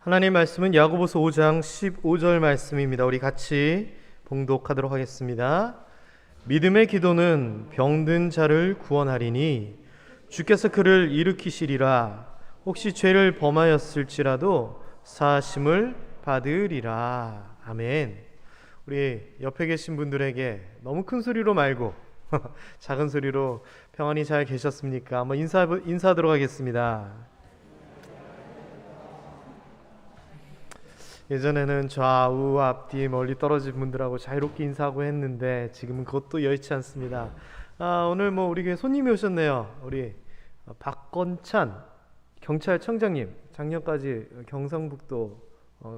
하나님 말씀은 야고보서 5장 15절 말씀입니다. 우리 같이 봉독하도록 하겠습니다. 믿음의 기도는 병든 자를 구원하리니 주께서 그를 일으키시리라. 혹시 죄를 범하였을지라도 사하심을 받으리라. 아멘. 우리 옆에 계신 분들에게 너무 큰 소리로 말고 작은 소리로 평안히 잘 계셨습니까? 한번 인사하도록 하겠습니다. 예전에는 좌우 앞뒤 멀리 떨어진 분들하고 자유롭게 인사하고 했는데 지금은 그것도 여의치 않습니다. 오늘 우리 교회 손님이 오셨네요. 우리 박건찬 경찰청장님, 작년까지 경상북도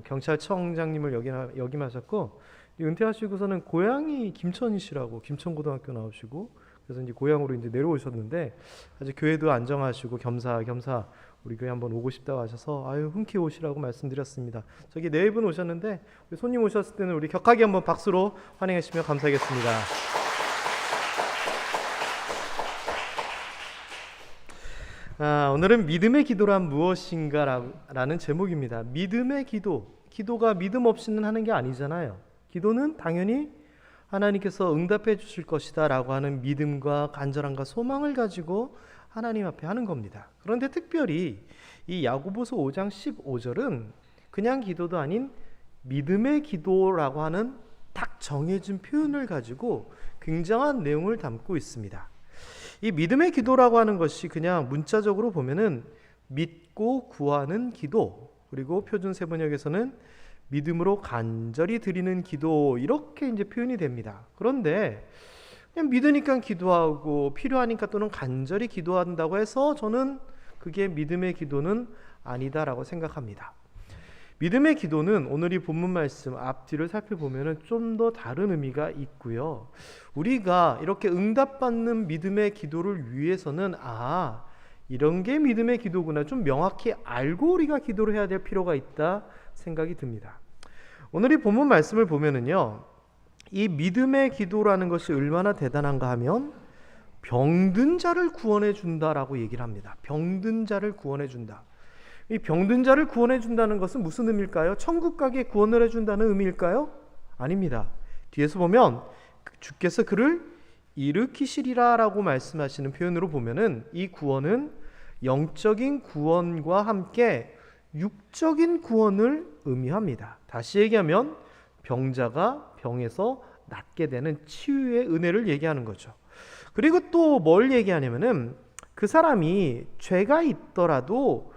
경찰청장님을 역임하셨고 은퇴하시고서는 고향이 김천이시라고 김천고등학교 나오시고 그래서 이제 고향으로 이제 내려오셨는데 아직 교회도 안정하시고 겸사겸사 우리 교회 한번 오고 싶다고 하셔서 흔쾌히 오시라고 말씀드렸습니다. 저기 네 분 오셨는데 우리 손님 오셨을 때는 우리 격하게 한번 박수로 환영해 주시면 감사하겠습니다. 오늘은 믿음의 기도란 무엇인가 라는 제목입니다. 믿음의 기도가 믿음 없이는 하는 게 아니잖아요. 기도는 당연히 하나님께서 응답해 주실 것이다 라고 하는 믿음과 간절함과 소망을 가지고 하나님 앞에 하는 겁니다. 그런데 특별히 이 야고보서 5장 15절은 그냥 기도도 아닌 믿음의 기도라고 하는 딱 정해진 표현을 가지고 굉장한 내용을 담고 있습니다. 이 믿음의 기도라고 하는 것이 그냥 문자적으로 보면은 믿고 구하는 기도, 그리고 표준 세번역에서는 믿음으로 간절히 드리는 기도, 이렇게 이제 표현이 됩니다. 그런데 그냥 믿으니까 기도하고 필요하니까 또는 간절히 기도한다고 해서 저는 그게 믿음의 기도는 아니다라고 생각합니다. 믿음의 기도는 오늘 이 본문 말씀 앞뒤를 살펴보면 좀 더 다른 의미가 있고요. 우리가 이렇게 응답받는 믿음의 기도를 위해서는 이런 게 믿음의 기도구나 좀 명확히 알고 우리가 기도를 해야 될 필요가 있다 생각이 듭니다. 오늘 이 본문 말씀을 보면은요, 이 믿음의 기도라는 것이 얼마나 대단한가 하면 병든 자를 구원해 준다라고 얘기를 합니다. 병든 자를 구원해 준다. 이 병든 자를 구원해 준다는 것은 무슨 의미일까요? 천국 가게 구원을 해준다는 의미일까요? 아닙니다. 뒤에서 보면 주께서 그를 일으키시리라 라고 말씀하시는 표현으로 보면은 이 구원은 영적인 구원과 함께 육적인 구원을 의미합니다. 다시 얘기하면 병자가 병에서 낫게 되는 치유의 은혜를 얘기하는 거죠. 그리고 또 뭘 얘기하냐면은 그 사람이 죄가 있더라도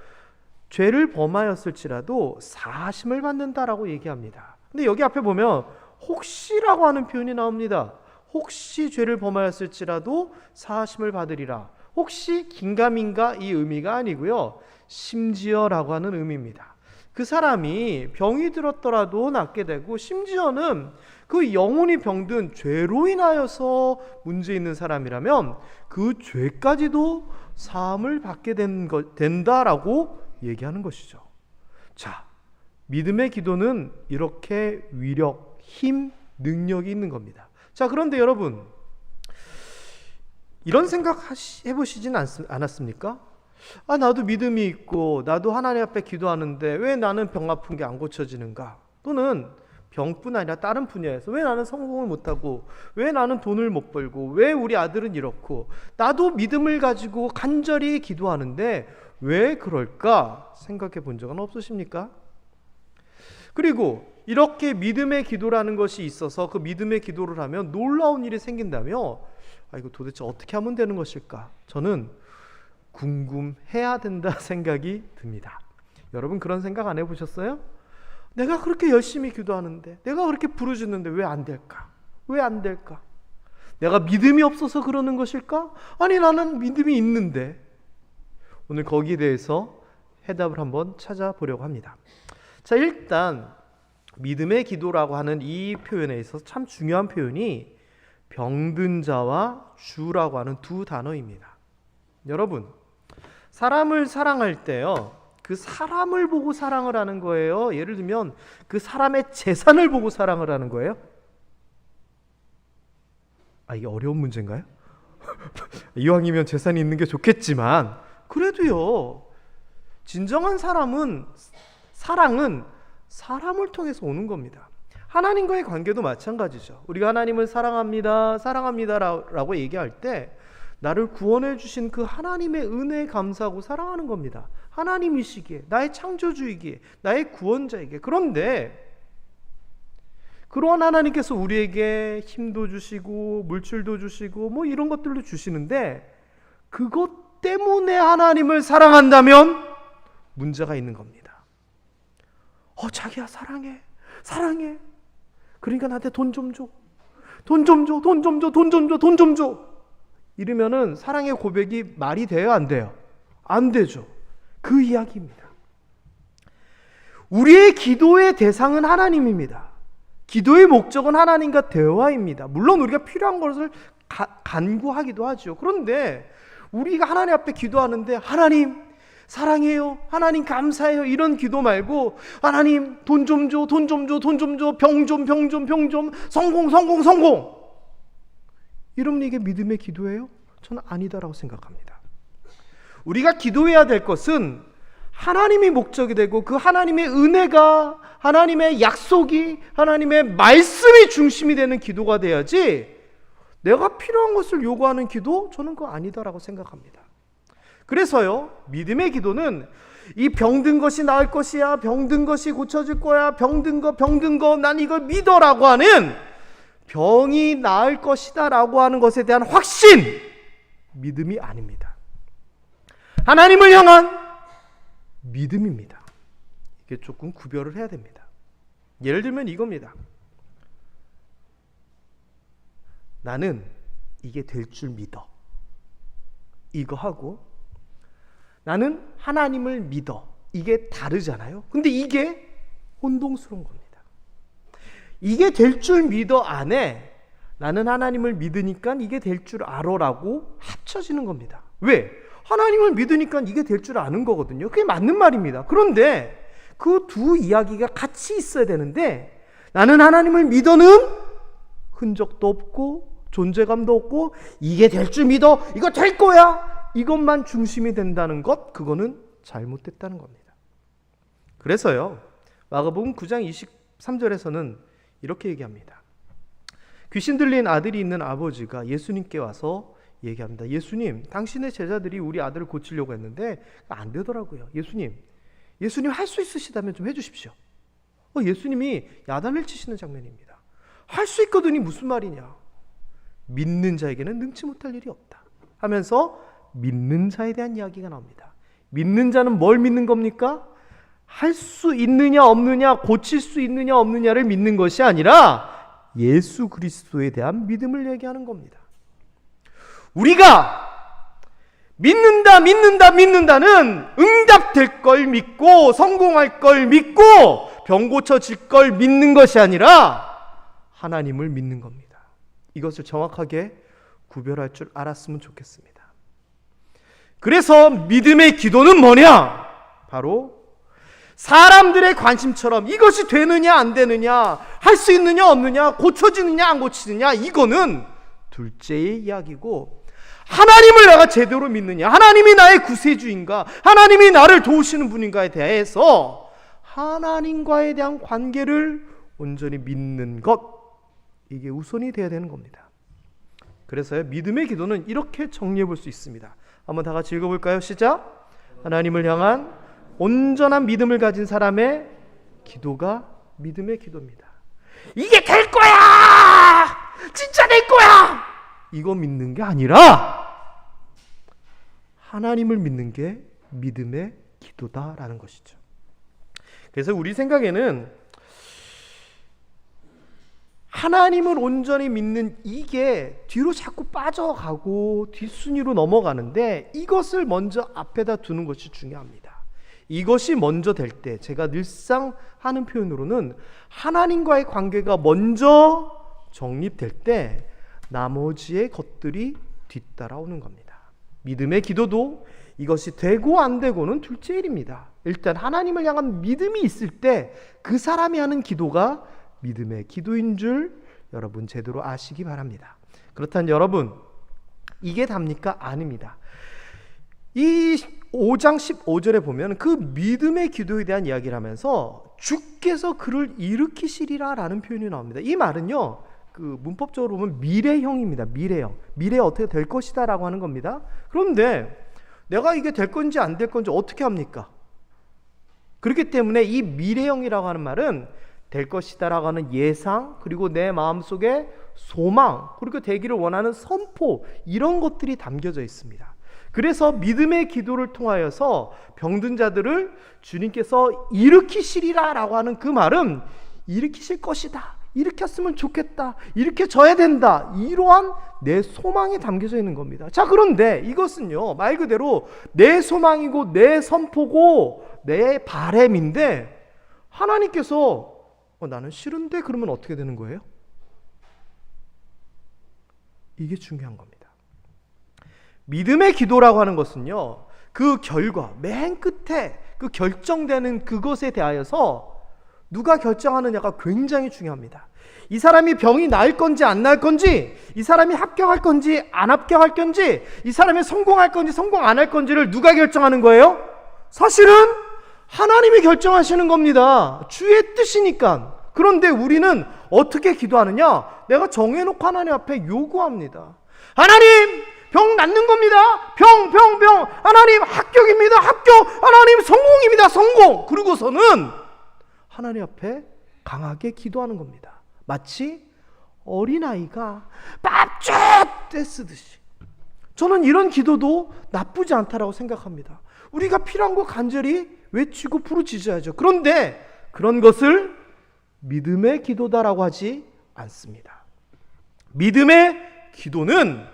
죄를 범하였을지라도 사하심을 받는다라고 얘기합니다. 근데 여기 앞에 보면 혹시라고 하는 표현이 나옵니다. 혹시 죄를 범하였을지라도 사하심을 받으리라. 혹시 긴가민가 이 의미가 아니고요, 심지어라고 하는 의미입니다. 그 사람이 병이 들었더라도 낫게 되고 심지어는 그 영혼이 병든 죄로 인하여서 문제 있는 사람이라면 그 죄까지도 사함을 받게 된다라고 얘기하는 것이죠. 자, 믿음의 기도는 이렇게 위력, 힘, 능력이 있는 겁니다. 자, 그런데 여러분, 이런 생각 해보시진 않았습니까? 나도 믿음이 있고 나도 하나님 앞에 기도하는데 왜 나는 병 아픈 게 안 고쳐지는가? 또는 병뿐 아니라 다른 분야에서 왜 나는 성공을 못하고, 왜 나는 돈을 못 벌고, 왜 우리 아들은 이렇고, 나도 믿음을 가지고 간절히 기도하는데 왜 그럴까 생각해 본 적은 없으십니까? 그리고 이렇게 믿음의 기도라는 것이 있어서 그 믿음의 기도를 하면 놀라운 일이 생긴다며 이거 도대체 어떻게 하면 되는 것일까? 저는 궁금해야 된다 생각이 듭니다. 여러분 그런 생각 안 해보셨어요? 내가 그렇게 열심히 기도하는데, 내가 그렇게 부르짖는데 왜 안 될까? 왜 안 될까? 내가 믿음이 없어서 그러는 것일까? 아니 나는 믿음이 있는데. 오늘 거기에 대해서 해답을 한번 찾아보려고 합니다. 자, 일단 믿음의 기도라고 하는 이 표현에 있어서 참 중요한 표현이 병든 자와 주라고 하는 두 단어입니다. 여러분, 사람을 사랑할 때요, 그 사람을 보고 사랑을 하는 거예요? 예를 들면 그 사람의 재산을 보고 사랑을 하는 거예요? 이게 어려운 문제인가요? 이왕이면 재산이 있는 게 좋겠지만 그래도요, 진정한 사람은 사랑은 사람을 통해서 오는 겁니다. 하나님과의 관계도 마찬가지죠. 우리가 하나님을 사랑합니다, 사랑합니다라고 얘기할 때 나를 구원해 주신 그 하나님의 은혜에 감사하고 사랑하는 겁니다. 하나님이시기에, 나의 창조주이기에, 나의 구원자이기에. 그런데 그러한 하나님께서 우리에게 힘도 주시고 물질도 주시고 뭐 이런 것들도 주시는데 그것 때문에 하나님을 사랑한다면 문제가 있는 겁니다. 자기야 사랑해. 그러니까 나한테 돈 좀 줘. 돈 좀 줘. 이러면은 사랑의 고백이 말이 돼요, 안 돼요? 안 되죠. 그 이야기입니다. 우리의 기도의 대상은 하나님입니다. 기도의 목적은 하나님과 대화입니다. 물론 우리가 필요한 것을 간구하기도 하죠. 그런데 우리가 하나님 앞에 기도하는데 하나님 사랑해요, 하나님 감사해요 이런 기도 말고 하나님 돈 좀 줘, 병 좀, 성공 이러면 이게 믿음의 기도예요? 저는 아니다라고 생각합니다. 우리가 기도해야 될 것은 하나님이 목적이 되고 그 하나님의 은혜가, 하나님의 약속이, 하나님의 말씀이 중심이 되는 기도가 돼야지 내가 필요한 것을 요구하는 기도, 저는 그거 아니다라고 생각합니다. 그래서요, 믿음의 기도는 이 병든 것이 나을 것이야, 병든 것이 고쳐질 거야, 병든 거 난 이걸 믿어라고 하는, 병이 나을 것이다 라고 하는 것에 대한 확신, 믿음이 아닙니다. 하나님을 향한 믿음입니다. 이게 조금 구별을 해야 됩니다. 예를 들면 이겁니다. 나는 이게 될 줄 믿어. 이거 하고 나는 하나님을 믿어. 이게 다르잖아요. 근데 이게 혼동스러운 겁니다. 이게 될 줄 믿어 안에 나는 하나님을 믿으니까 이게 될 줄 알아라고 합쳐지는 겁니다. 왜? 하나님을 믿으니까 이게 될 줄 아는 거거든요. 그게 맞는 말입니다. 그런데 그 두 이야기가 같이 있어야 되는데 나는 하나님을 믿어는 흔적도 없고 존재감도 없고 이게 될 줄 믿어, 이거 될 거야, 이것만 중심이 된다는 것, 그거는 잘못됐다는 겁니다. 그래서요, 마가복음 9장 23절에서는 이렇게 얘기합니다. 귀신 들린 아들이 있는 아버지가 예수님께 와서 얘기합니다. 예수님, 당신의 제자들이 우리 아들을 고치려고 했는데 안 되더라고요. 예수님 할 수 있으시다면 좀 해주십시오. 예수님이 야단을 치시는 장면입니다. 할 수 있거든이 무슨 말이냐, 믿는 자에게는 능치 못할 일이 없다 하면서 믿는 자에 대한 이야기가 나옵니다. 믿는 자는 뭘 믿는 겁니까? 할 수 있느냐 없느냐, 고칠 수 있느냐 없느냐를 믿는 것이 아니라 예수 그리스도에 대한 믿음을 얘기하는 겁니다. 우리가 믿는다는 응답될 걸 믿고 성공할 걸 믿고 병 고쳐질 걸 믿는 것이 아니라 하나님을 믿는 겁니다. 이것을 정확하게 구별할 줄 알았으면 좋겠습니다. 그래서 믿음의 기도는 뭐냐? 바로 사람들의 관심처럼 이것이 되느냐 안 되느냐, 할 수 있느냐 없느냐, 고쳐지느냐 안 고치느냐, 이거는 둘째의 이야기고, 하나님을 내가 제대로 믿느냐, 하나님이 나의 구세주인가, 하나님이 나를 도우시는 분인가에 대해서 하나님과에 대한 관계를 온전히 믿는 것, 이게 우선이 되어야 되는 겁니다. 그래서요, 믿음의 기도는 이렇게 정리해 볼 수 있습니다. 한번 다 같이 읽어볼까요? 시작! 하나님을 향한 온전한 믿음을 가진 사람의 기도가 믿음의 기도입니다. 이게 될 거야! 진짜 될 거야! 이거 믿는 게 아니라 하나님을 믿는 게 믿음의 기도다라는 것이죠. 그래서 우리 생각에는 하나님을 온전히 믿는 이게 뒤로 자꾸 빠져가고 뒷순위로 넘어가는데, 이것을 먼저 앞에다 두는 것이 중요합니다. 이것이 먼저 될 때, 제가 늘상 하는 표현으로는 하나님과의 관계가 먼저 정립될 때 나머지의 것들이 뒤따라오는 겁니다. 믿음의 기도도 이것이 되고 안 되고는 둘째 일입니다. 일단 하나님을 향한 믿음이 있을 때 그 사람이 하는 기도가 믿음의 기도인 줄 여러분 제대로 아시기 바랍니다. 그렇다면 여러분, 이게 답니까? 아닙니다. 이 5장 15절에 보면 그 믿음의 기도에 대한 이야기를 하면서 주께서 그를 일으키시리라 라는 표현이 나옵니다. 이 말은요, 그 문법적으로 보면 미래형입니다. 미래형. 미래에 어떻게 될 것이다 라고 하는 겁니다. 그런데 내가 이게 될 건지 안 될 건지 어떻게 합니까? 그렇기 때문에 이 미래형이라고 하는 말은 될 것이다 라고 하는 예상, 그리고 내 마음속에 소망, 그리고 되기를 원하는 선포, 이런 것들이 담겨져 있습니다. 그래서 믿음의 기도를 통하여서 병든 자들을 주님께서 일으키시리라 라고 하는 그 말은 일으키실 것이다, 일으켰으면 좋겠다, 일으켜져야 된다, 이러한 내 소망이 담겨져 있는 겁니다. 자, 그런데 이것은요, 말 그대로 내 소망이고 내 선포고 내 바램인데 하나님께서 나는 싫은데 그러면 어떻게 되는 거예요? 이게 중요한 겁니다. 믿음의 기도라고 하는 것은요, 그 결과, 맨 끝에 그 결정되는 그것에 대하여서 누가 결정하느냐가 굉장히 중요합니다. 이 사람이 병이 나을 건지 안 나을 건지, 이 사람이 합격할 건지 안 합격할 건지, 이 사람이 성공할 건지 성공 안 할 건지를 누가 결정하는 거예요? 사실은 하나님이 결정하시는 겁니다. 주의 뜻이니까. 그런데 우리는 어떻게 기도하느냐? 내가 정해놓고 하나님 앞에 요구합니다. 하나님, 병 낫는 겁니다. 병. 하나님, 합격입니다. 합격. 하나님, 성공입니다. 성공. 그러고서는 하나님 앞에 강하게 기도하는 겁니다. 마치 어린아이가 밥쭉 떼쓰듯이. 저는 이런 기도도 나쁘지 않다라고 생각합니다. 우리가 필요한 거 간절히 외치고 부르짖어야죠. 그런데 그런 것을 믿음의 기도다라고 하지 않습니다. 믿음의 기도는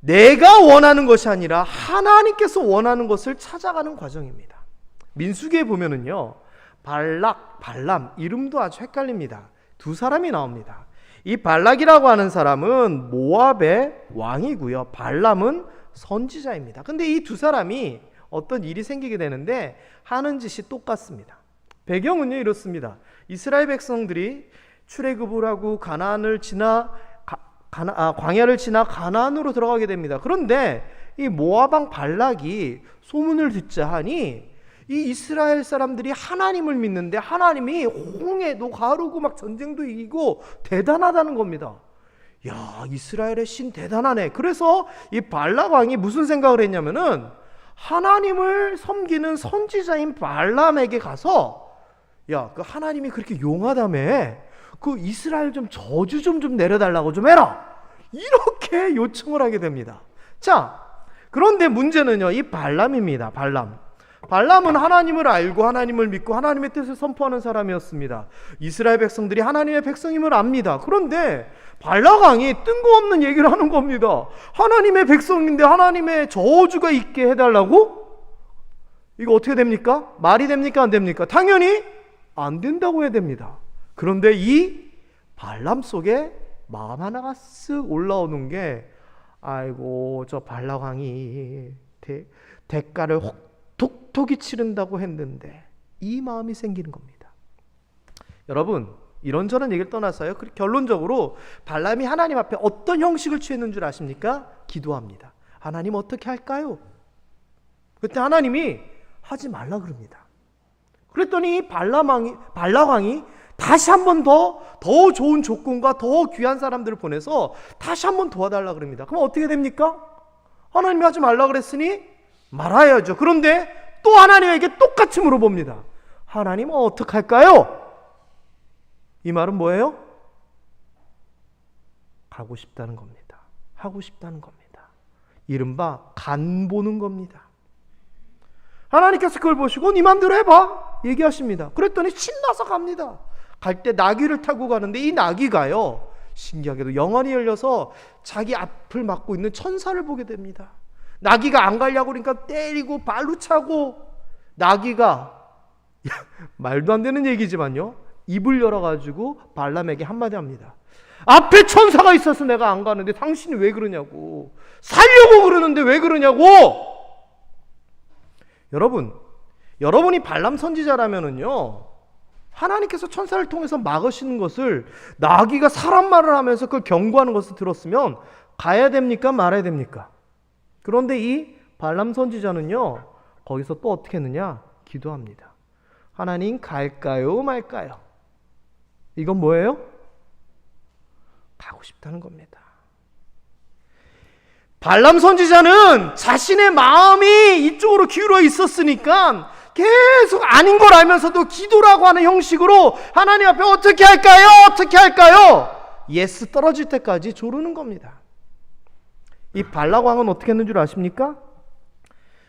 내가 원하는 것이 아니라 하나님께서 원하는 것을 찾아가는 과정입니다. 민수기에 보면은요, 발락, 발람, 이름도 아주 헷갈립니다. 두 사람이 나옵니다. 이 발락이라고 하는 사람은 모압의 왕이고요, 발람은 선지자입니다. 근데 이 두 사람이 어떤 일이 생기게 되는데 하는 짓이 똑같습니다. 배경은요, 이렇습니다. 이스라엘 백성들이 출애굽을 하고 가나안을 지나 광야를 지나 가나안으로 들어가게 됩니다. 그런데 이 모압 왕 발락이 소문을 듣자 하니 이 이스라엘 사람들이 하나님을 믿는데 하나님이 홍해도 가르고 막 전쟁도 이기고 대단하다는 겁니다. 야, 이스라엘의 신 대단하네. 그래서 이 발락 왕이 무슨 생각을 했냐면은 하나님을 섬기는 선지자인 발람에게 가서, 야, 그 하나님이 그렇게 용하다며 그 이스라엘 좀 저주 좀 내려달라고 좀 해라, 이렇게 요청을 하게 됩니다. 자, 그런데 문제는요, 이 발람입니다. 발람은 하나님을 알고 하나님을 믿고 하나님의 뜻을 선포하는 사람이었습니다. 이스라엘 백성들이 하나님의 백성임을 압니다. 그런데 발락 왕이 뜬금없는 얘기를 하는 겁니다. 하나님의 백성인데 하나님의 저주가 있게 해달라고? 이거 어떻게 됩니까? 말이 됩니까? 안 됩니까? 당연히 안 된다고 해야 됩니다. 그런데 이 발람 속에 마음 하나가 쓱 올라오는 게, 아이고, 저 발락 왕이 대가를 톡톡히 치른다고 했는데, 이 마음이 생기는 겁니다. 여러분, 이런저런 얘기를 떠나서요, 결론적으로 발람이 하나님 앞에 어떤 형식을 취했는 줄 아십니까? 기도합니다. 하나님 어떻게 할까요? 그때 하나님이 하지 말라 그럽니다. 그랬더니 발락 왕이 다시 한 번 더 좋은 조건과 더 귀한 사람들을 보내서 다시 한 번 도와달라 그럽니다. 그럼 어떻게 됩니까? 하나님이 하지 말라 그랬으니 말아야죠. 그런데 또 하나님에게 똑같이 물어봅니다. 하나님 어떡할까요? 이 말은 뭐예요? 가고 싶다는 겁니다. 하고 싶다는 겁니다. 이른바 간 보는 겁니다. 하나님께서 그걸 보시고 네 맘대로 해봐 얘기하십니다. 그랬더니 신나서 갑니다. 갈 때 나귀를 타고 가는데 이 나귀가요, 신기하게도 영안이 열려서 자기 앞을 막고 있는 천사를 보게 됩니다. 나귀가 안 가려고 그러니까 때리고 발로 차고, 나귀가 말도 안 되는 얘기지만요, 입을 열어가지고 발람에게 한마디 합니다. 앞에 천사가 있어서 내가 안 가는데 당신이 왜 그러냐고, 살려고 그러는데 왜 그러냐고. 여러분이 발람 선지자라면은요, 하나님께서 천사를 통해서 막으시는 것을 나귀가 사람 말을 하면서 그걸 경고하는 것을 들었으면 가야 됩니까? 말아야 됩니까? 그런데 이 발람 선지자는요, 거기서 또 어떻게 했느냐? 기도합니다. 하나님, 갈까요 말까요? 이건 뭐예요? 가고 싶다는 겁니다. 발람 선지자는 자신의 마음이 이쪽으로 기울어 있었으니까 계속 아닌 걸 알면서도 기도라고 하는 형식으로 하나님 앞에 어떻게 할까요? 어떻게 할까요? 예스 떨어질 때까지 조르는 겁니다. 이 발락 왕은 어떻게 했는 줄 아십니까?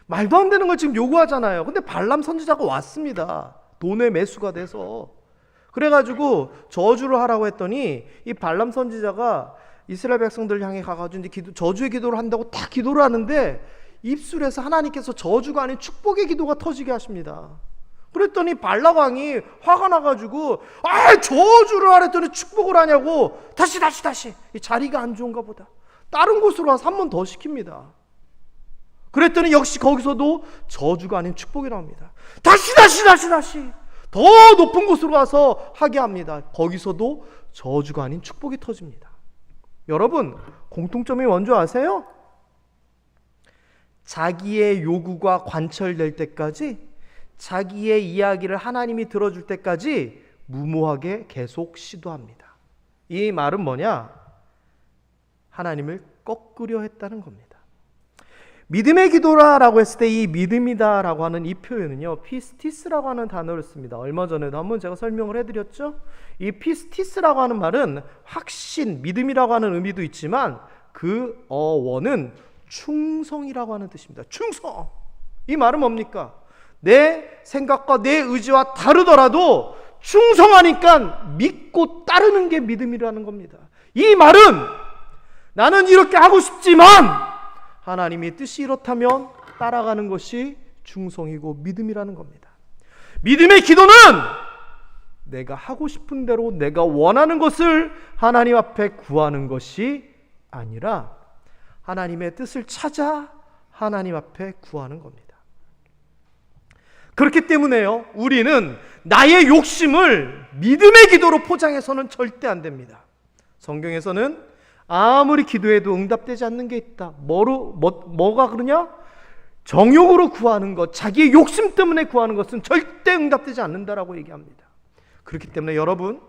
말도 안 되는 걸 지금 요구하잖아요. 근데 발람 선지자가 왔습니다. 돈의 매수가 돼서. 그래가지고 저주를 하라고 했더니 이 발람 선지자가 이스라엘 백성들 향해 가가지고 이제 저주의 기도를 한다고 딱 기도를 하는데 입술에서 하나님께서 저주가 아닌 축복의 기도가 터지게 하십니다. 그랬더니 발락 왕이 화가 나가지고 저주를 하랬더니 축복을 하냐고 다시 이 자리가 안 좋은가 보다. 다른 곳으로 와서 한 번 더 시킵니다. 그랬더니 역시 거기서도 저주가 아닌 축복이 나옵니다. 다시 더 높은 곳으로 가서 하게 합니다. 거기서도 저주가 아닌 축복이 터집니다. 여러분, 공통점이 뭔지 아세요? 자기의 요구가 관철될 때까지, 자기의 이야기를 하나님이 들어줄 때까지 무모하게 계속 시도합니다. 이 말은 뭐냐? 하나님을 꺾으려 했다는 겁니다. 믿음의 기도라고 했을 때 이 믿음이다라고 하는 이 표현은요, 피스티스라고 하는 단어를 씁니다. 얼마 전에도 한번 제가 설명을 해드렸죠. 이 피스티스라고 하는 말은 확신, 믿음이라고 하는 의미도 있지만 그 어원은 충성이라고 하는 뜻입니다. 충성. 이 말은 뭡니까? 내 생각과 내 의지와 다르더라도 충성하니까 믿고 따르는 게 믿음이라는 겁니다. 이 말은 나는 이렇게 하고 싶지만 하나님의 뜻이 이렇다면 따라가는 것이 충성이고 믿음이라는 겁니다. 믿음의 기도는 내가 하고 싶은 대로 내가 원하는 것을 하나님 앞에 구하는 것이 아니라 하나님의 뜻을 찾아 하나님 앞에 구하는 겁니다. 그렇기 때문에요, 우리는 나의 욕심을 믿음의 기도로 포장해서는 절대 안 됩니다. 성경에서는 아무리 기도해도 응답되지 않는 게 있다. 뭐가 그러냐? 정욕으로 구하는 것, 자기의 욕심 때문에 구하는 것은 절대 응답되지 않는다라고 얘기합니다. 그렇기 때문에 여러분,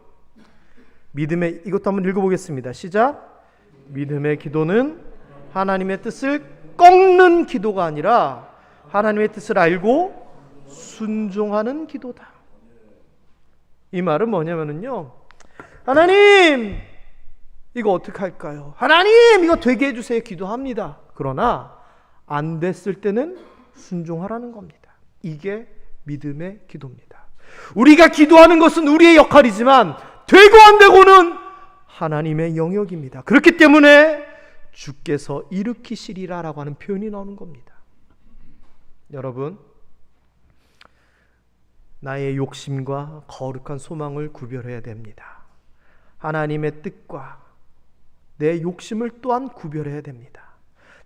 믿음의, 이것도 한번 읽어보겠습니다. 시작. 믿음의 기도는 하나님의 뜻을 꺾는 기도가 아니라 하나님의 뜻을 알고 순종하는 기도다. 이 말은 뭐냐면요, 하나님 이거 어떻게 할까요? 하나님 이거 되게 해주세요. 기도합니다. 그러나 안 됐을 때는 순종하라는 겁니다. 이게 믿음의 기도입니다. 우리가 기도하는 것은 우리의 역할이지만 되고 안 되고는 하나님의 영역입니다. 그렇기 때문에 주께서 일으키시리라라고 하는 표현이 나오는 겁니다. 여러분, 나의 욕심과 거룩한 소망을 구별해야 됩니다. 하나님의 뜻과 내 욕심을 또한 구별해야 됩니다.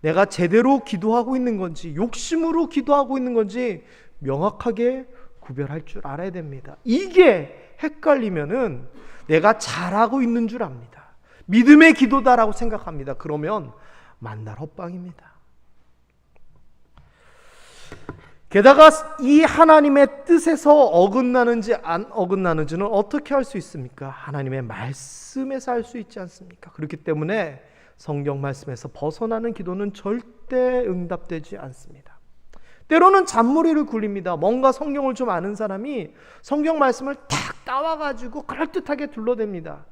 내가 제대로 기도하고 있는 건지 욕심으로 기도하고 있는 건지 명확하게 구별할 줄 알아야 됩니다. 이게 헷갈리면은 내가 잘하고 있는 줄 압니다. 믿음의 기도다라고 생각합니다. 그러면 만날 헛방입니다. 게다가 이 하나님의 뜻에서 어긋나는지 안 어긋나는지는 어떻게 할 수 있습니까? 하나님의 말씀에서 알 수 있지 않습니까? 그렇기 때문에 성경 말씀에서 벗어나는 기도는 절대 응답되지 않습니다. 때로는 잔머리를 굴립니다. 뭔가 성경을 좀 아는 사람이 성경 말씀을 탁 따와가지고 그럴듯하게 둘러댑니다.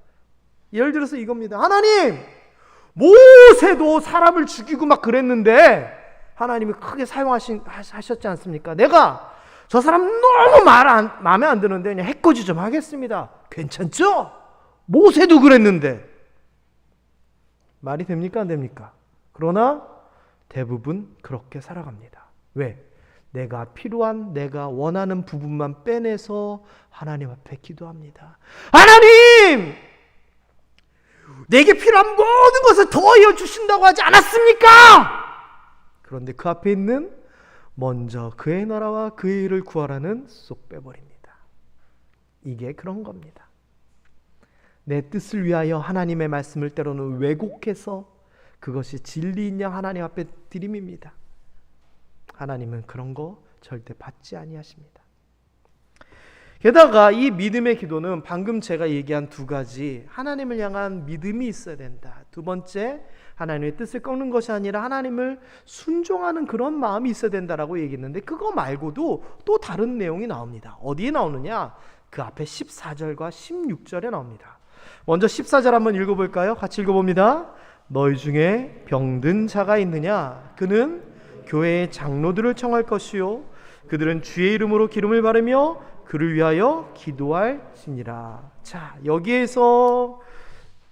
예를 들어서 이겁니다. 하나님, 모세도 사람을 죽이고 막 그랬는데 하나님이 크게 사용하셨지 않습니까? 내가 저 사람 너무 마음에 안 드는데 그냥 해코지 좀 하겠습니다. 괜찮죠? 모세도 그랬는데. 말이 됩니까? 안 됩니까? 그러나 대부분 그렇게 살아갑니다. 왜? 내가 필요한, 내가 원하는 부분만 빼내서 하나님 앞에 기도합니다. 하나님! 내게 필요한 모든 것을 더하여 주신다고 하지 않았습니까? 그런데 그 앞에 있는 먼저 그의 나라와 그의 일을 구하라는 쏙 빼버립니다. 이게 그런 겁니다. 내 뜻을 위하여 하나님의 말씀을 때로는 왜곡해서 그것이 진리인 양 하나님 앞에 드림입니다. 하나님은 그런 거 절대 받지 아니하십니다. 게다가 이 믿음의 기도는 방금 제가 얘기한 두 가지, 하나님을 향한 믿음이 있어야 된다. 두 번째, 하나님의 뜻을 꺾는 것이 아니라 하나님을 순종하는 그런 마음이 있어야 된다라고 얘기했는데, 그거 말고도 또 다른 내용이 나옵니다. 어디에 나오느냐? 그 앞에 14절과 16절에 나옵니다. 먼저 14절 한번 읽어볼까요? 같이 읽어봅니다. 너희 중에 병든 자가 있느냐? 그는 교회의 장로들을 청할 것이요 그들은 주의 이름으로 기름을 바르며 그를 위하여 기도할지니라. 자, 여기에서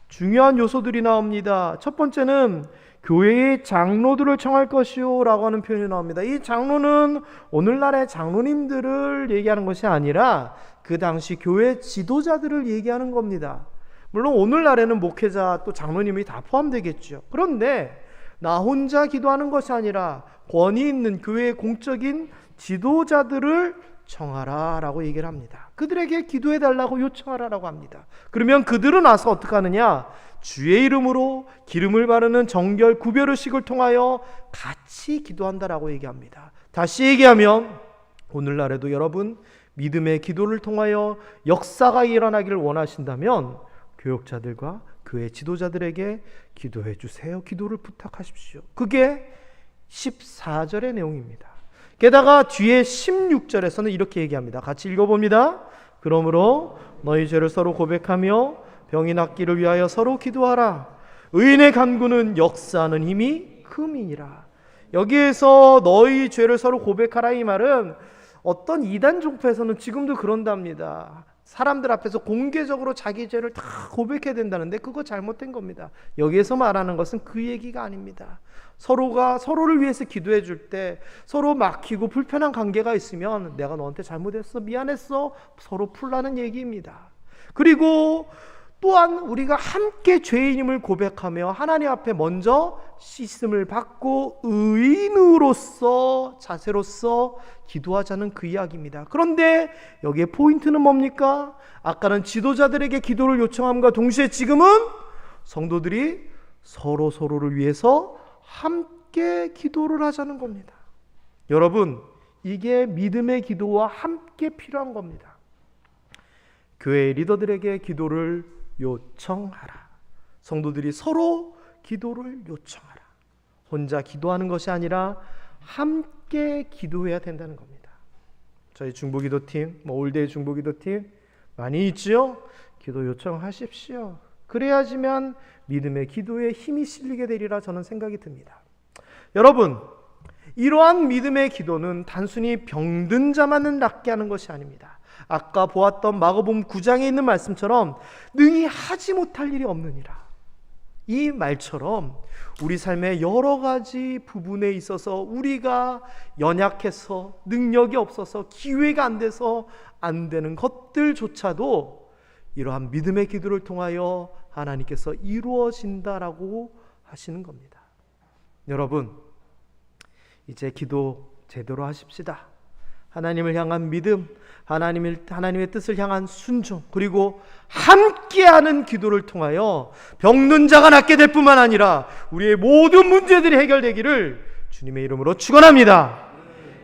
중요한 요소들이 나옵니다. 첫 번째는 교회의 장로들을 청할 것이요 라고 하는 표현이 나옵니다. 이 장로는 오늘날의 장로님들을 얘기하는 것이 아니라 그 당시 교회 지도자들을 얘기하는 겁니다. 물론 오늘날에는 목회자 또 장로님이 다 포함되겠죠. 그런데 나 혼자 기도하는 것이 아니라 권위 있는 교회의 공적인 지도자들을 청하라 라고 얘기를 합니다. 그들에게 기도해 달라고 요청하라 라고 합니다. 그러면 그들은 와서 어떻게 하느냐? 주의 이름으로 기름을 바르는 정결 구별의식을 통하여 같이 기도한다라고 얘기합니다. 다시 얘기하면 오늘날에도 여러분 믿음의 기도를 통하여 역사가 일어나기를 원하신다면 교역자들과 교회 지도자들에게 기도해 주세요. 기도를 부탁하십시오. 그게 14절의 내용입니다. 게다가 뒤에 16절에서는 이렇게 얘기합니다. 같이 읽어봅니다. 그러므로 너희 죄를 서로 고백하며 병이 낫기를 위하여 서로 기도하라. 의인의 간구는 역사하는 힘이 큼이니라. 여기에서 너희 죄를 서로 고백하라 이 말은 어떤 이단 종파에서는 지금도 그런답니다. 사람들 앞에서 공개적으로 자기 죄를 다 고백해야 된다는데 그거 잘못된 겁니다. 여기에서 말하는 것은 그 얘기가 아닙니다. 서로가 서로를 위해서 기도해 줄 때 서로 막히고 불편한 관계가 있으면 내가 너한테 잘못했어, 미안했어, 서로 풀라는 얘기입니다. 그리고 또한 우리가 함께 죄인임을 고백하며 하나님 앞에 먼저 씻음을 받고 의인으로서 자세로서 기도하자는 그 이야기입니다. 그런데 여기에 포인트는 뭡니까? 아까는 지도자들에게 기도를 요청함과 동시에 지금은 성도들이 서로를 위해서 함께 기도를 하자는 겁니다. 여러분, 이게 믿음의 기도와 함께 필요한 겁니다. 교회 리더들에게 기도를 요청하라. 성도들이 서로 기도를 요청하라. 혼자 기도하는 것이 아니라 함께 기도해야 된다는 겁니다. 저희 중보기도팀, 올데이 중보기도팀 많이 있지요? 기도 요청하십시오. 그래야지만 믿음의 기도에 힘이 실리게 되리라 저는 생각이 듭니다. 여러분, 이러한 믿음의 기도는 단순히 병든 자만은 낫게 하는 것이 아닙니다. 아까 보았던 마가복음 9장에 있는 말씀처럼 능히 하지 못할 일이 없느니라. 이 말처럼 우리 삶의 여러 가지 부분에 있어서 우리가 연약해서 능력이 없어서 기회가 안 돼서 안 되는 것들조차도 이러한 믿음의 기도를 통하여 하나님께서 이루어진다라고 하시는 겁니다. 여러분, 이제 기도 제대로 하십시다. 하나님을 향한 믿음, 하나님의 뜻을 향한 순종, 그리고 함께하는 기도를 통하여 병든 자가 낫게 될 뿐만 아니라 우리의 모든 문제들이 해결되기를 주님의 이름으로 축원합니다.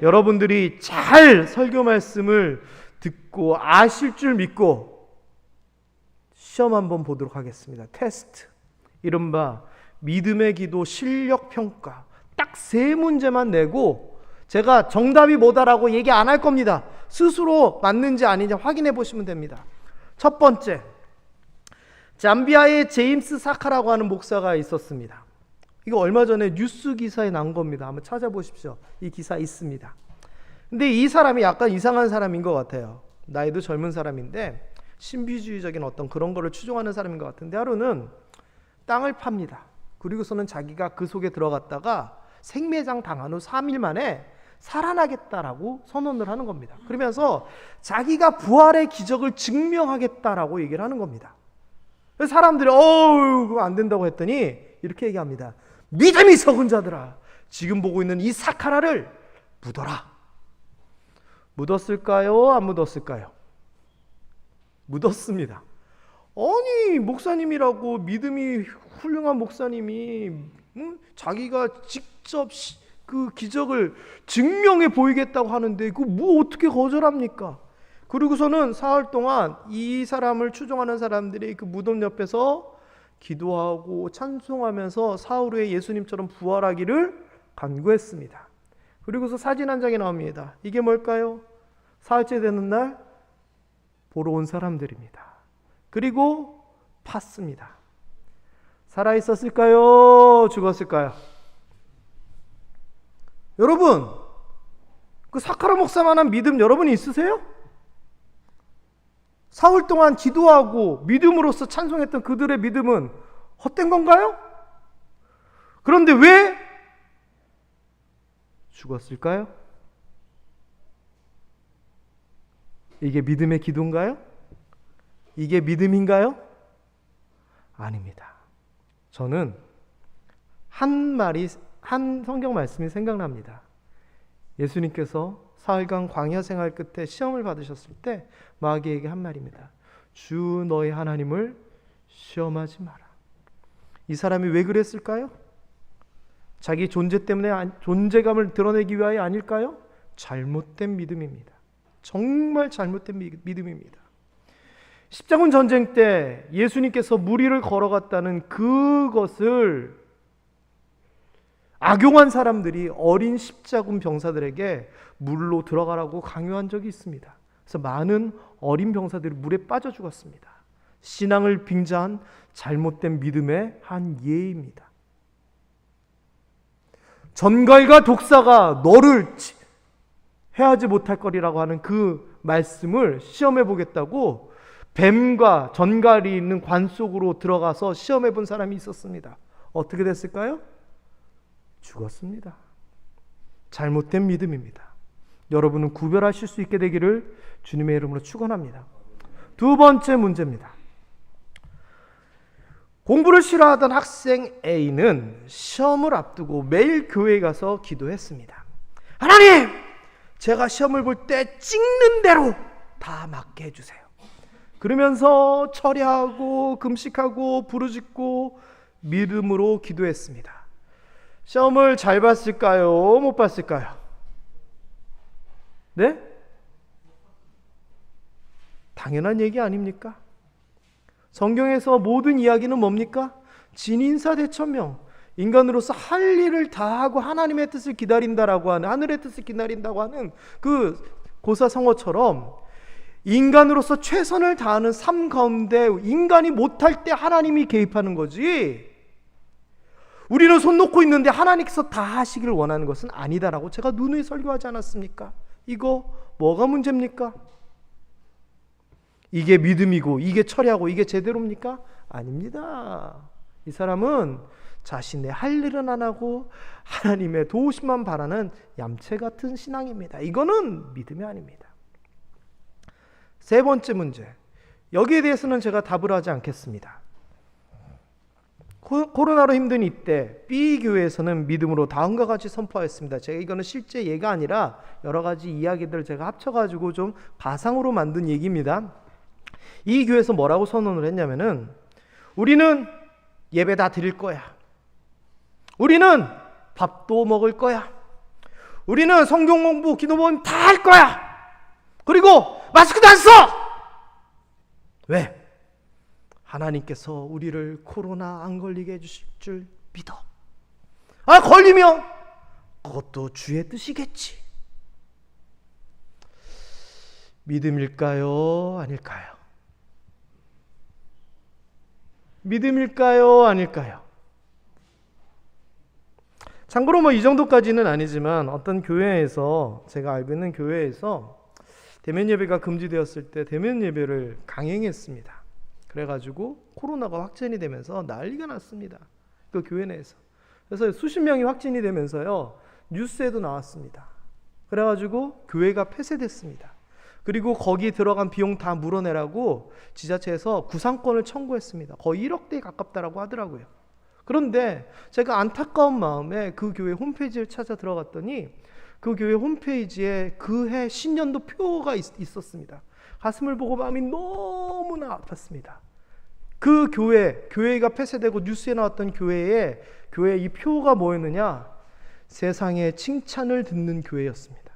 여러분들이 잘 설교 말씀을 듣고 아실 줄 믿고 시험 한번 보도록 하겠습니다. 테스트, 이른바 믿음의 기도 실력 평가, 딱 3문제만 내고 제가 정답이 뭐다라고 얘기 안 할 겁니다. 스스로 맞는지 아닌지 확인해 보시면 됩니다. 첫 번째, 잠비아의 제임스 사카라고 하는 목사가 있었습니다. 이거 얼마 전에 뉴스 기사에 나온 겁니다. 한번 찾아보십시오. 이 기사 있습니다. 근데 이 사람이 약간 이상한 사람인 것 같아요. 나이도 젊은 사람인데 신비주의적인 어떤 그런 거를 추종하는 사람인 것 같은데, 하루는 땅을 팝니다. 그리고서는 자기가 그 속에 들어갔다가 생매장 당한 후 3일 만에 살아나겠다라고 선언을 하는 겁니다. 그러면서 자기가 부활의 기적을 증명하겠다라고 얘기를 하는 겁니다. 그래서 사람들이 그거 안 된다고 했더니 이렇게 얘기합니다. 믿음이 적은 자들아, 지금 보고 있는 이 사카라를 묻어라. 묻었을까요? 안 묻었을까요? 묻었습니다. 아니, 목사님이라고 믿음이 훌륭한 목사님이 자기가 직접 그 기적을 증명해 보이겠다고 하는데 그 뭐 어떻게 거절합니까? 그리고서는 사흘 동안 이 사람을 추종하는 사람들이 그 무덤 옆에서 기도하고 찬송하면서 사흘 후에 예수님처럼 부활하기를 간구했습니다. 그리고서 사진 한 장이 나옵니다. 이게 뭘까요? 사흘째 되는 날 보러 온 사람들입니다. 그리고 팠습니다. 살아있었을까요? 죽었을까요? 여러분, 그 사카라 목사만한 믿음 여러분이 있으세요? 사흘 동안 기도하고 믿음으로써 찬송했던 그들의 믿음은 헛된 건가요? 그런데 왜 죽었을까요? 이게 믿음의 기도인가요? 이게 믿음인가요? 아닙니다. 저는 한 성경 말씀이 생각납니다. 예수님께서 사흘간 광야 생활 끝에 시험을 받으셨을 때 마귀에게 한 말입니다. 주 너의 하나님을 시험하지 마라. 이 사람이 왜 그랬을까요? 자기 존재 때문에 존재감을 드러내기 위하여 아닐까요? 잘못된 믿음입니다. 정말 잘못된 믿음입니다. 십자군 전쟁 때 예수님께서 무리를 걸어갔다는 그것을 악용한 사람들이 어린 십자군 병사들에게 물로 들어가라고 강요한 적이 있습니다. 그래서 많은 어린 병사들이 물에 빠져 죽었습니다. 신앙을 빙자한 잘못된 믿음의 한 예입니다. 전갈과 독사가 너를 해하지 못할 거리라고 하는 그 말씀을 시험해 보겠다고 뱀과 전갈이 있는 관 속으로 들어가서 시험해 본 사람이 있었습니다. 어떻게 됐을까요? 죽었습니다. 잘못된 믿음입니다. 여러분은 구별하실 수 있게 되기를 주님의 이름으로 축원합니다. 두 번째 문제입니다. 공부를 싫어하던 학생 A는 시험을 앞두고 매일 교회에 가서 기도했습니다. 하나님! 제가 시험을 볼 때 찍는 대로 다 맞게 해주세요. 그러면서 철야하고 금식하고 부르짖고 믿음으로 기도했습니다. 시험을 잘 봤을까요? 못 봤을까요? 네? 당연한 얘기 아닙니까? 성경에서 모든 이야기는 뭡니까? 진인사대천명. 인간으로서 할 일을 다하고 하나님의 뜻을 기다린다라고 하는, 하늘의 뜻을 기다린다고 하는 그 고사성어처럼 인간으로서 최선을 다하는 삶 가운데 인간이 못할 때 하나님이 개입하는 거지, 우리는 손 놓고 있는데 하나님께서 다 하시기를 원하는 것은 아니다라고 제가 누누이 설교하지 않았습니까? 이거 뭐가 문제입니까? 이게 믿음이고 이게 철야고 이게 제대로입니까? 아닙니다. 이 사람은 자신의 할 일은 안 하고 하나님의 도우심만 바라는 얌체 같은 신앙입니다. 이거는 믿음이 아닙니다. 세 번째 문제, 여기에 대해서는 제가 답을 하지 않겠습니다. 코로나로 힘든 이때 B교회에서는 믿음으로 다음과 같이 선포하였습니다. 제가 이거는 실제 예가 아니라 여러 가지 이야기들을 제가 합쳐가지고 좀 가상으로 만든 얘기입니다. 이 교회에서 뭐라고 선언을 했냐면은, 우리는 예배 다 드릴 거야. 우리는 밥도 먹을 거야. 우리는 성경 공부, 기도 모임 다 할 거야. 그리고 마스크도 안 써. 왜? 하나님께서 우리를 코로나 안 걸리게 해주실 줄 믿어. 아, 걸리면 그것도 주의 뜻이겠지. 믿음일까요? 아닐까요? 믿음일까요? 아닐까요? 참고로 이 정도까지는 아니지만 어떤 교회에서, 제가 알고 있는 교회에서 대면 예배가 금지되었을 때 대면 예배를 강행했습니다. 그래가지고 코로나가 확진이 되면서 난리가 났습니다. 그 교회 내에서. 그래서 수십 명이 확진이 되면서요, 뉴스에도 나왔습니다. 그래가지고 교회가 폐쇄됐습니다. 그리고 거기 들어간 비용 다 물어내라고 지자체에서 구상권을 청구했습니다. 거의 1억대에 가깝다라고 하더라고요. 그런데 제가 안타까운 마음에 그 교회 홈페이지를 찾아 들어갔더니 그 교회 홈페이지에 그해 신년도 표가 있었습니다. 가슴을 보고 마음이 너무나 아팠습니다. 그 교회가 폐쇄되고 뉴스에 나왔던 교회의 이 표가 뭐였느냐? 세상의 칭찬을 듣는 교회였습니다.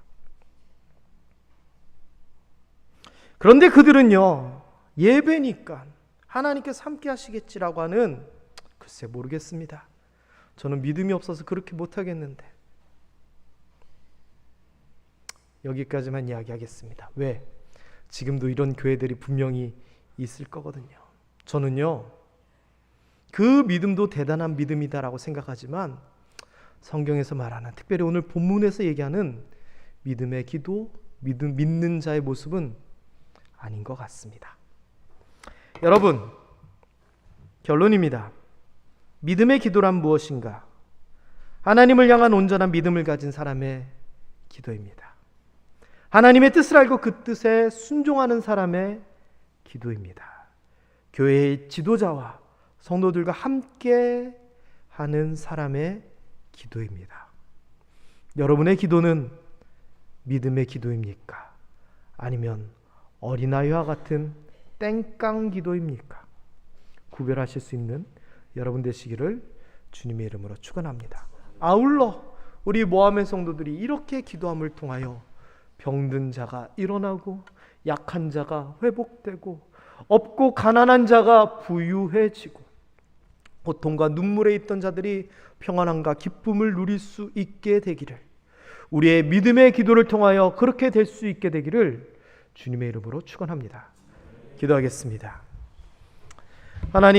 그런데 그들은요, 예배니까 하나님께서 함께 하시겠지라고 하는, 글쎄 모르겠습니다. 저는 믿음이 없어서 그렇게 못하겠는데, 여기까지만 이야기하겠습니다. 왜? 지금도 이런 교회들이 분명히 있을 거거든요. 저는요, 그 믿음도 대단한 믿음이다라고 생각하지만 성경에서 말하는, 특별히 오늘 본문에서 얘기하는 믿음의 기도, 믿는 자의 모습은 아닌 것 같습니다. 여러분, 결론입니다. 믿음의 기도란 무엇인가? 하나님을 향한 온전한 믿음을 가진 사람의 기도입니다. 하나님의 뜻을 알고 그 뜻에 순종하는 사람의 기도입니다. 교회의 지도자와 성도들과 함께 하는 사람의 기도입니다. 여러분의 기도는 믿음의 기도입니까? 아니면 어린아이와 같은 땡깡 기도입니까? 구별하실 수 있는 여러분 되시기를 주님의 이름으로 축원합니다. 아울러 우리 모함의 성도들이 이렇게 기도함을 통하여 병든 자가 일어나고 약한 자가 회복되고 없고 가난한 자가 부유해지고 고통과 눈물에 있던 자들이 평안함과 기쁨을 누릴 수 있게 되기를, 우리의 믿음의 기도를 통하여 그렇게 될 수 있게 되기를 주님의 이름으로 축원합니다. 기도하겠습니다. 하나님,